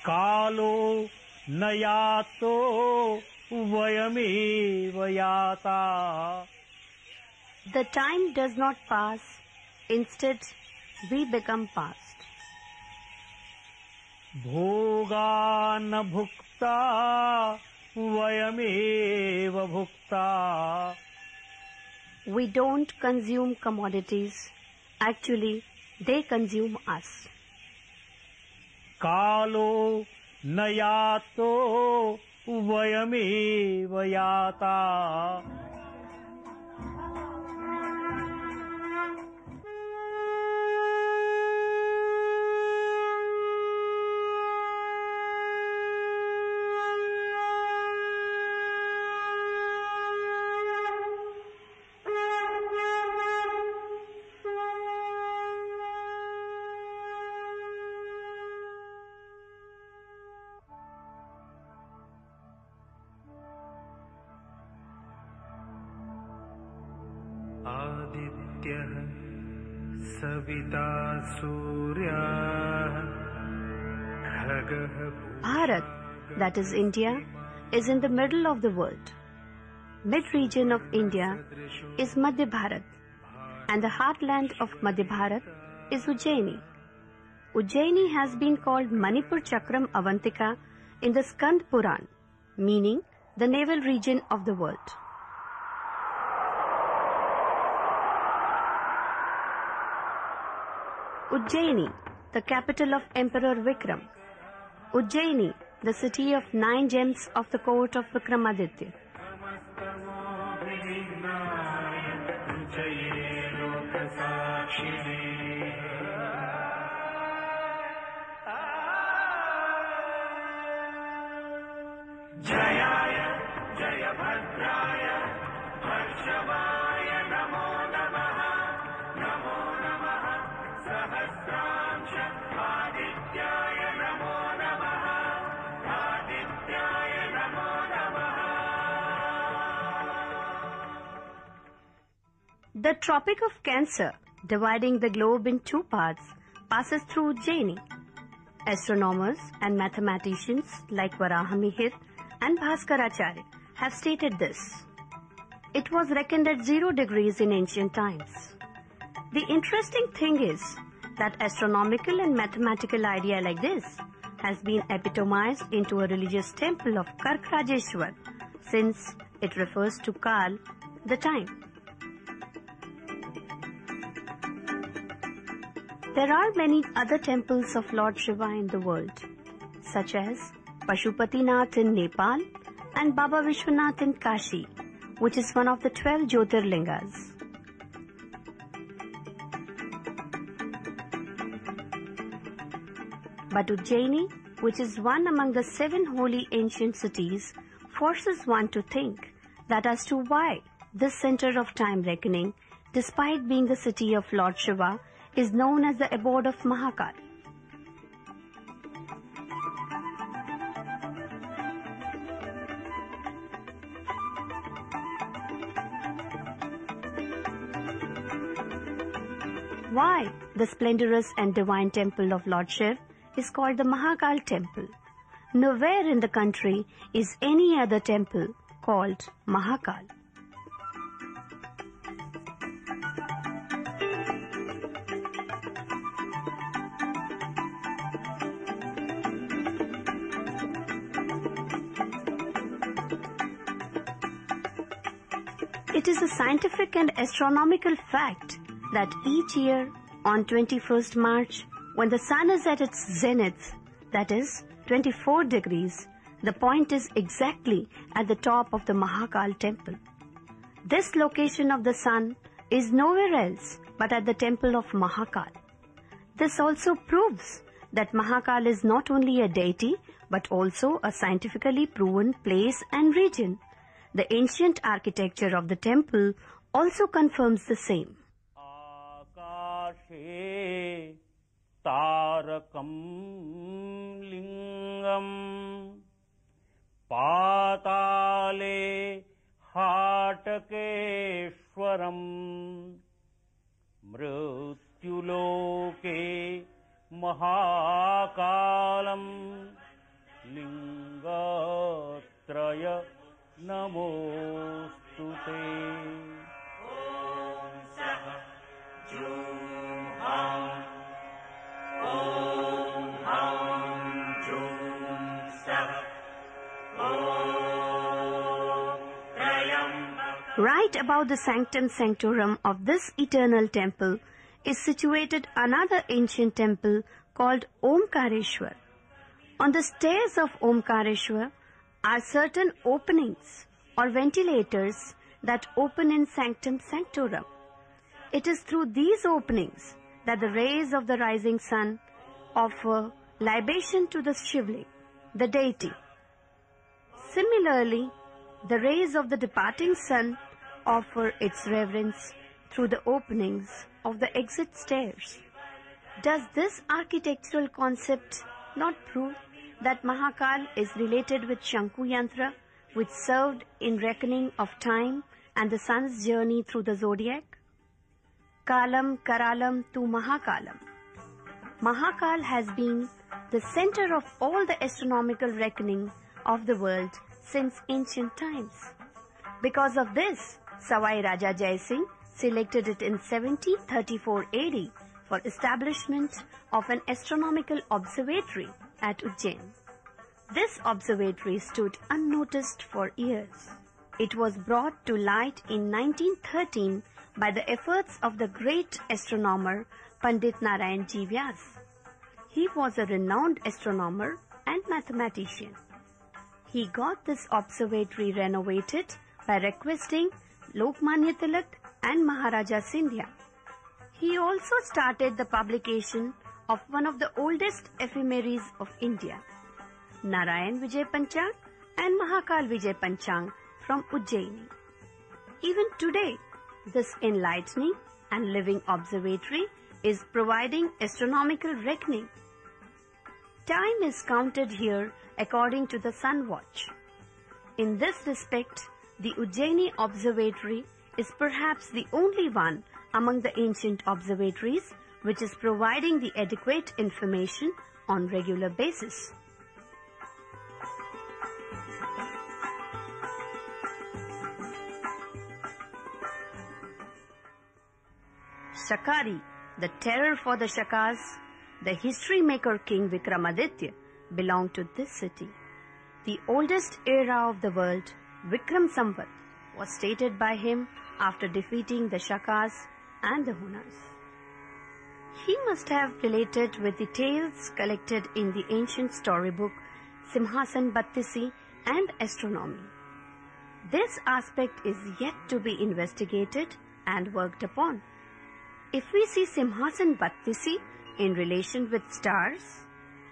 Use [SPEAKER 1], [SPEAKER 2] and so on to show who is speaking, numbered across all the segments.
[SPEAKER 1] कालो न यातो वयमेव याता.
[SPEAKER 2] The time does not pass, instead we become past.
[SPEAKER 1] भोगा न भुक्ता वयमेव भुक्ता.
[SPEAKER 2] We don't consume commodities, actually they consume us.
[SPEAKER 1] कालो न यातो वयमेव याता.
[SPEAKER 3] आदित्यः सविता सूर्यः खगः.
[SPEAKER 2] Bharat, that is India, is in the middle of the world. Mid-region of India is Madhya Bharat, and the heartland of Madhya Bharat is Ujjaini. Ujjaini has been called Manipur Chakram Avantika in the Skand Puran, meaning the navel region of the world. Ujjaini, the capital of Emperor Vikram. Ujjaini, the city of 9 gems of the court of Vikramaditya. The Tropic of Cancer, dividing the globe in 2 parts, passes through Ujjaini. Astronomers and mathematicians like Varahamihir and Bhaskaracharya have stated this. It was reckoned at 0 degrees in ancient times. The interesting thing is that astronomical and mathematical idea like this has been epitomized into a religious temple of Karkrajeshwar, since it refers to Kaal, the time. There are many other temples of Lord Shiva in the world, such as Pashupatinath in Nepal and Baba Vishwanath in Kashi, which is one of the 12 Jyotirlingas. But Ujjaini, which is one among the 7 holy ancient cities, forces one to think that as to why this center of time reckoning, despite being the city of Lord Shiva, is known as the abode of Mahakal. Why the splendorous and divine temple of Lord Shiv is called the Mahakal temple? Nowhere in the country is any other temple called Mahakal. It is a scientific and astronomical fact that each year on 21st March, when the sun is at its zenith, that is 24 degrees, the point is exactly at the top of the Mahakal temple. This location of the sun is nowhere else but at the temple of Mahakal. This also proves that Mahakal is not only a deity but also a scientifically proven place and region. The ancient architecture of the temple also confirms the same.
[SPEAKER 1] Akashe tarakam lingam patale hatakeshwaram mrityuloke mahakalam शिवाय नमोऽस्तु ते।
[SPEAKER 2] Right above the sanctum sanctorum of this eternal temple is situated another ancient temple called Omkareshwar. On the stairs of Omkareshwar are certain openings or ventilators that open in sanctum sanctorum. It is through these openings that the rays of the rising sun offer libation to the Shivling, the deity. Similarly, the rays of the departing sun offer its reverence through the openings of the exit stairs. Does this architectural concept not prove that Mahakal is related with Shanku Yantra, which served in reckoning of time and the sun's journey through the zodiac? Kalam Karalam tu Mahakalam. Mahakal has been the center of all the astronomical reckoning of the world since ancient times. Because of this, Savai Raja Jai Singh selected it in 1734 AD for establishment of an astronomical observatory at Ujjain. This observatory stood unnoticed for years. It was brought to light in 1913 by the efforts of the great astronomer Pandit Narayan Ji Vyas. He was a renowned astronomer and mathematician. He got this observatory renovated by requesting Lokmanya Tilak and Maharaja Sindhya. He also started the publication of one of the oldest ephemeries of India, Narayan Vijay Panchang and Mahakal Vijay Panchang from Ujjaini. Even today, this enlightening and living observatory is providing astronomical reckoning. Time is counted here according to the sun watch. In this respect, the Ujjaini Observatory is perhaps the only one among the ancient observatories which is providing the adequate information on regular basis. Shakari, the terror for the Shakas, the history maker King Vikramaditya, belonged to this city. The oldest era of the world, Vikram Samvat, was stated by him after defeating the Shakas and the Hunas. He must have related with the tales collected in the ancient storybook Simhasan Battisi and astronomy. This aspect is yet to be investigated and worked upon. If we see Simhasan Battisi in relation with stars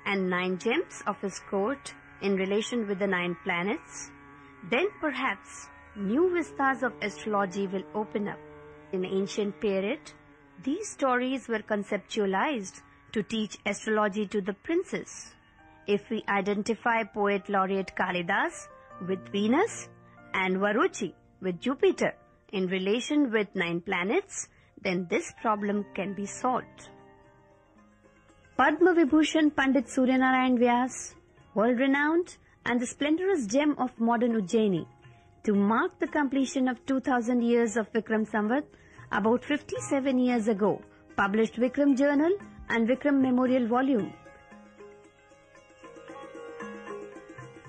[SPEAKER 2] and 9 gems of his court in relation with the 9 planets, then perhaps new vistas of astrology will open up. In ancient period, these stories were conceptualized to teach astrology to the princes. If we identify poet laureate Kalidas with Venus and Varuchi with Jupiter in relation with 9 planets, then this problem can be solved. Padma Vibhushan Pandit Suryanarayan Vyas, world-renowned and the splendorous gem of modern Ujjaini, to mark the completion of 2000 years of Vikram Samvat, about 57 years ago, published Vikram Journal and Vikram Memorial Volume.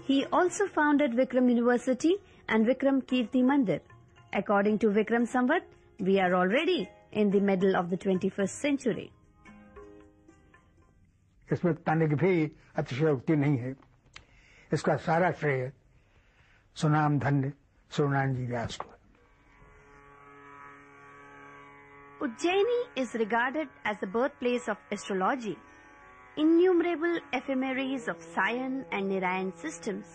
[SPEAKER 2] He also founded Vikram University and Vikram Kirti Mandir. According to Vikram Samvat, we are already in the middle of the 21st century.
[SPEAKER 4] इसमें बताने की भी अतिशयोक्ति नहीं है। इसका सारा श्रेय सुनाम धन्य सूर्यनारायण जी व्यास को।
[SPEAKER 2] Ujjaini is regarded as the birthplace of astrology. Innumerable ephemeries of Sayan and Nirayan systems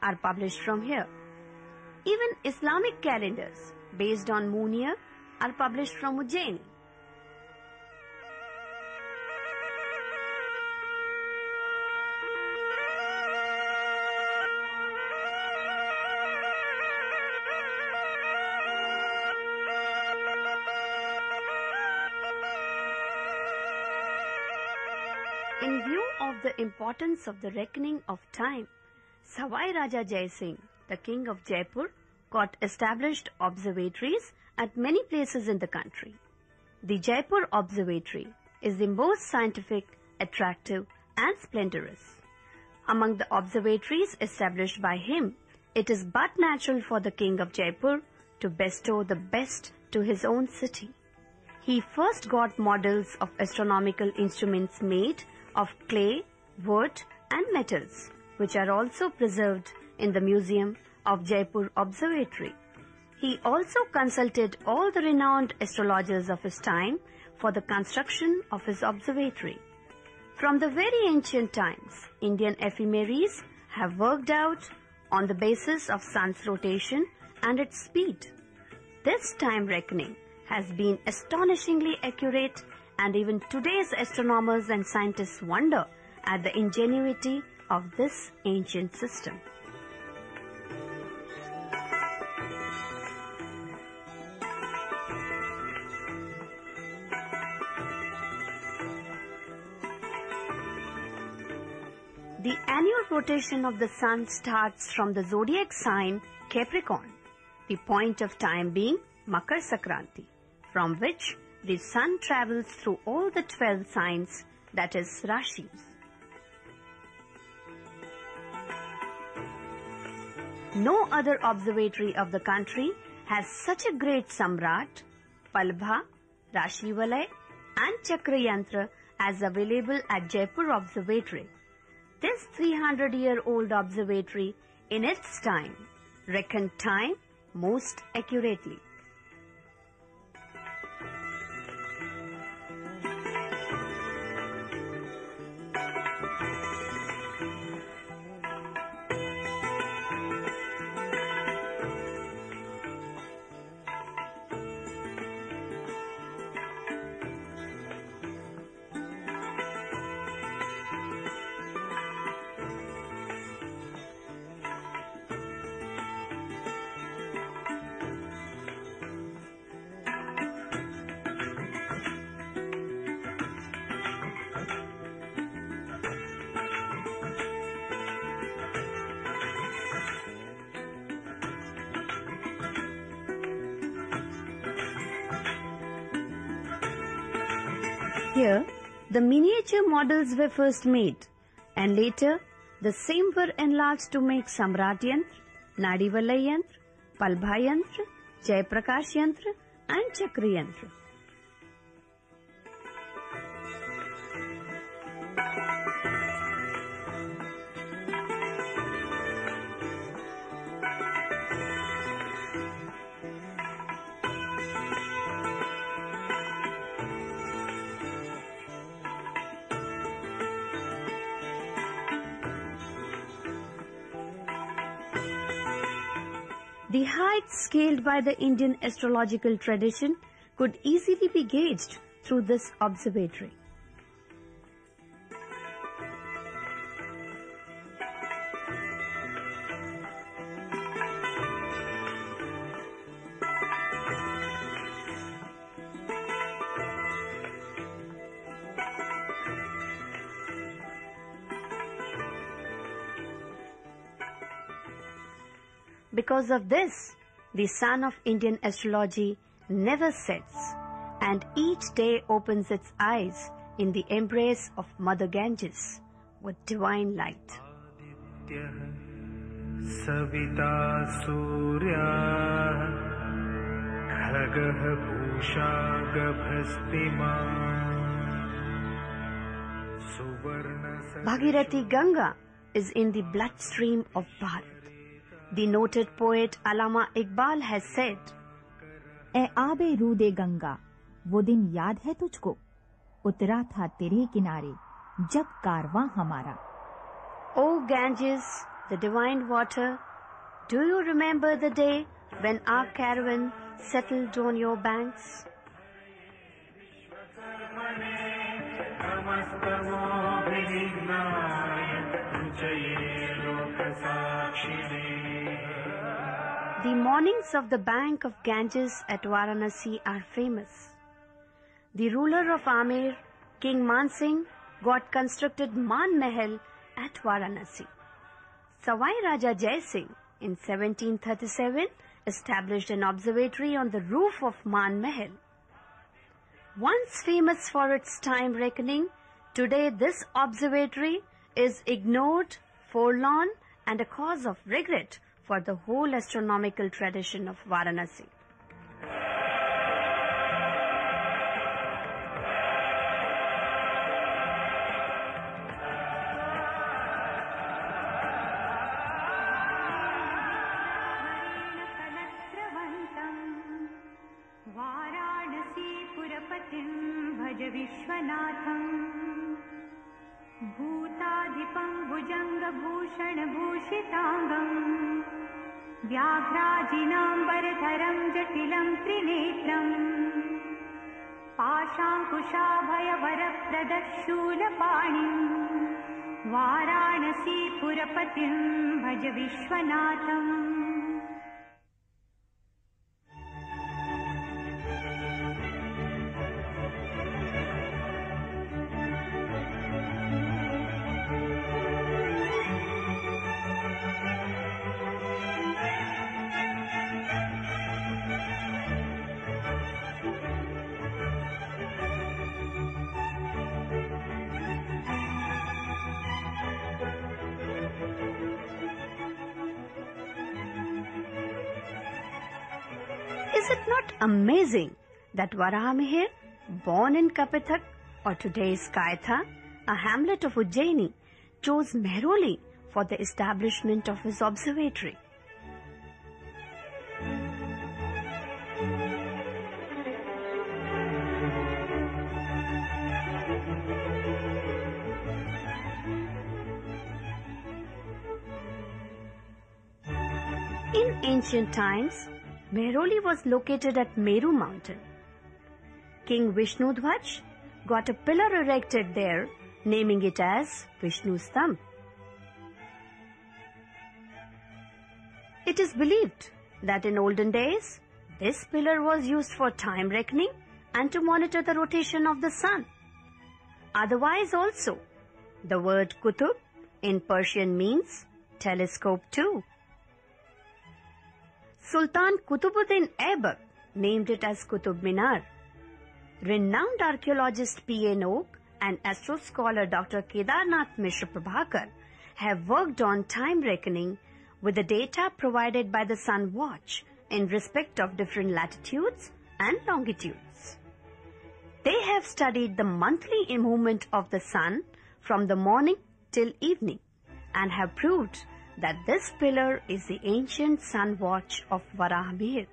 [SPEAKER 2] are published from here. Even Islamic calendars based on moon year are published from Ujjaini. In view of the importance of the reckoning of time, Savai Raja Jai Singh, the king of Jaipur, got established observatories at many places in the country. The Jaipur Observatory is the most scientific, attractive and splendorous. Among the observatories established by him, it is but natural for the king of Jaipur to bestow the best to his own city. He first got models of astronomical instruments made of clay, wood and metals, which are also preserved in the Museum of Jaipur Observatory. He also consulted all the renowned astrologers of his time for the construction of his observatory. From the very ancient times, Indian ephemeris have worked out on the basis of sun's rotation and its speed. This time reckoning has been astonishingly accurate, and even today's astronomers and scientists wonder at the ingenuity of this ancient system. The annual rotation of the sun starts from the zodiac sign Capricorn, the point of time being Makar Sankranti, from which the sun travels through all the 12 signs, that is Rashis. No other observatory of the country has such a great Samrat, Palbha, Rashi Valay and Chakra Yantra as available at Jaipur Observatory. This 300-year-old observatory in its time reckoned time most accurately. Here, the miniature models were first made, and later the same were enlarged to make Samrat Yantra, Nadi Valay Yantra, Palbha Yantra, Jai Prakash Yantra and Chakra Yantra. The heights scaled by the Indian astrological tradition could easily be gauged through this observatory. Because of this, the sun of Indian astrology never sets, and each day opens its eyes in the embrace of Mother Ganges with divine light.
[SPEAKER 3] Savita Surya Khagah Bhusha Gabhastima Suvarna
[SPEAKER 2] Bhagirathi Ganga is in the bloodstream of Bharat. The noted poet Allama Iqbal has said,
[SPEAKER 5] ए आबे रूदे गंगा, वो दिन याद है तुझको, उतरा था तेरे किनारे, जब कारवां हमारा.
[SPEAKER 2] O Ganges, the divine water, do you remember the day when our caravan settled on your banks? The mornings of the bank of Ganges at Varanasi are famous. The ruler of Amer, King Man Singh, got constructed Man Mahal at Varanasi. Savai Raja Jai Singh in 1737 established an observatory on the roof of Man Mahal. Once famous for its time reckoning, today this observatory is ignored, forlorn, and a cause of regret for the whole astronomical tradition of Varanasi.
[SPEAKER 6] भज विश्वनाथं भूताधिपं भुजङ्गभूषणभूषिताङ्गं व्याघ्राजिनाम्बरधरं जटिलं त्रिनेत्रम् पाशाङ्कुशाभयवरप्रदशूलपाणिं वाराणसीपुरपतिं भज विश्वनाथम्.
[SPEAKER 2] Is it not amazing that Varahamihir, born in Kapithak or today's Kaitha, a hamlet of Ujjaini, chose Mehroli for the establishment of his observatory? In ancient times, Mehroli was located at Meru mountain. King Vishnudhvaj got a pillar erected there, naming it as Vishnu's thumb. It is believed that in olden days, this pillar was used for time reckoning and to monitor the rotation of the sun. Otherwise also, the word Kutub in Persian means telescope too. Sultan Kutubuddin Aibak named it as Qutub Minar. Renowned archaeologist P.N. Oak and astro scholar Dr. Kedarnath Mishra Prabhakar have worked on time reckoning with the data provided by the Sun Watch in respect of different latitudes and longitudes. They have studied the monthly movement of the sun from the morning till evening and have proved that this pillar is the ancient sun watch of Varahamihir.